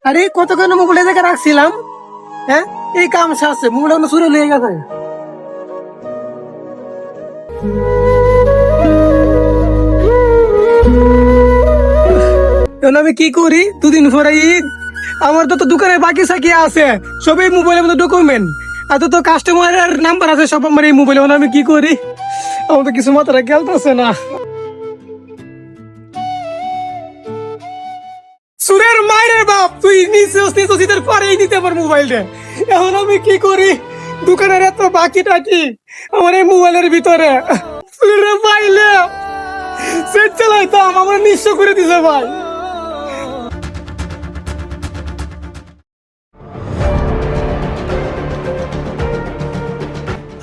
আরে কতক্ষণ মোবাইল জায়গায় রাখছিলাম, হ্যাঁ এই কাম সারছে, মোবাইল চুরি নিয়ে গেছে। এখন আমি কি করি? দুদিন পরে ঈদ, আমার তো দোকানে বাকি সাকি আছে, সবই মোবাইলের মধ্যে ডকুমেন্ট, আর তো কাস্টমারের নাম্বার আছে সব আমার এই মোবাইলে। এখন আমি কি করি? আমার তো কিছু মাথায় গেলতেছে না। সুরের মায়ের বাপ, তুই নিশ্চিত পরেই দিতে আমার মোবাইলটা। এখন আমি কি করি? দোকানের এত বাকি টাকি আমার এই মোবাইলের ভিতরে। সুরের পাইলে সেট চালাইতাম, আমার নিঃস্ব করে দিছে ভাই।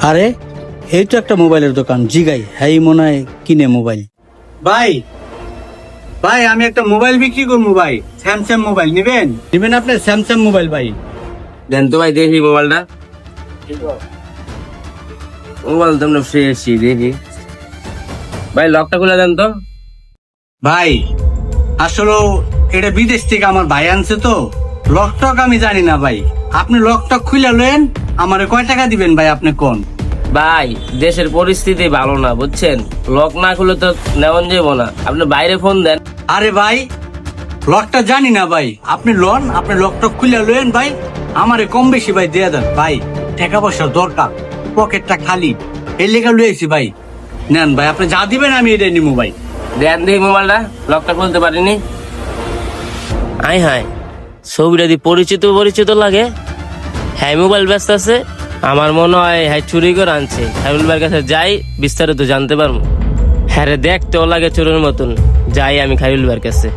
আরে এই তো একটা মোবাইলের দোকান, জিগাই হ্যাঁ মনে হয় কিনে মোবাইল। ভাই ভাই আমি একটা মোবাইল বিক্রি করবো ভাই, স্যামসাং মোবাইল নেবেন? নেবেন আপনি স্যামসাং মোবাইল? ভাই দেন তো ভাই, দেখি মোবাইলটা। মোবাইল তো আমরা ফ্রেশই, দেখি ভাই, লকটা খুলে দেন তো। ভাই আসলে এটা বিদেশ থেকে আমার ভাই আনছে তো, লক টক আমি জানি না ভাই, আপনি লক টক খুলে লেন। আমারে কয় টাকা দিবেন ভাই আপনি কোন? ভাই দেশের পরিস্থিতি ভালো না বুঝছেন, লক না খুলে তো নেওয়া যাবো না, আপনি বাইরে ফোন দেন। আরে ভাই লকটা জানি না ভাই, আপনি লোন, আপনি লক টক খুলে লেন ভাই, আমারে কম বেশি ভাই দিয়ে দেন ভাই, টাকা পয়সা দরকার, পকেটটা খালি, এই লেখা লুয়েছি ভাই। নেন ভাই, আপনি যা দিবেন আমি এটাই নিবো ভাই। দেন দেখি মোবাইলটা, লকটা খুলতে পারিনি। আয় হায়, ছবিটা দি পরিচিত পরিচিত লাগে। হ্যাঁ মোবাইল ব্যস্ত আছে, আমার মনে হয় হ্যাঁ চুরি করে আনছে। হ্যাবিলবার কাছে যাই, বিস্তারিত জানতে পারবো। হ্যাঁ রে, দেখতেও লাগে চোরের মতন, যাই আমি খাইরুলবার কাছে।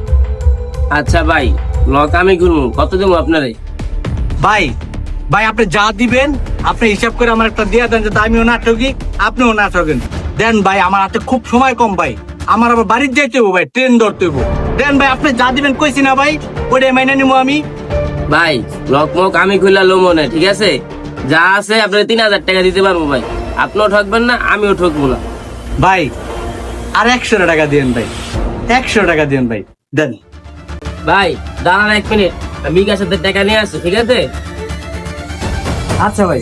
আচ্ছা ভাই, লক আমি খুলবো, কত দেবো আপনারে? ভাই ভাই আপনি যা দিবেন আপনি হিসাব করে আমার একটা দিয়ে দেন, যাতে আমিও না ঠকি আপনিও না ঠকেন। দেন ভাই, আমার হাতে খুব সময় কম ভাই, আমার আবার বাড়ির যাইতে হবো ভাই, ট্রেন ধরতে হবো। দেন ভাই, আপনি যা দিবেন কইছি না ভাই, ওটাই মাইনে নিবো আমি। ভাই লক মক আমি খুললা লো মনে, ঠিক আছে? যা আছে আপনার 3000 টাকা দিতে পারবো ভাই, আপনিও ঠকবেন না আমিও ঠকবো না। ভাই আর 100 টাকা দিন ভাই, 100 টাকা দিন ভাই, দেন। ভাই দাঁড়ান 1 মিনিট, আমি বিকাশের টাকা নিয়ে আসছি, ঠিক আছে? আচ্ছা ভাই,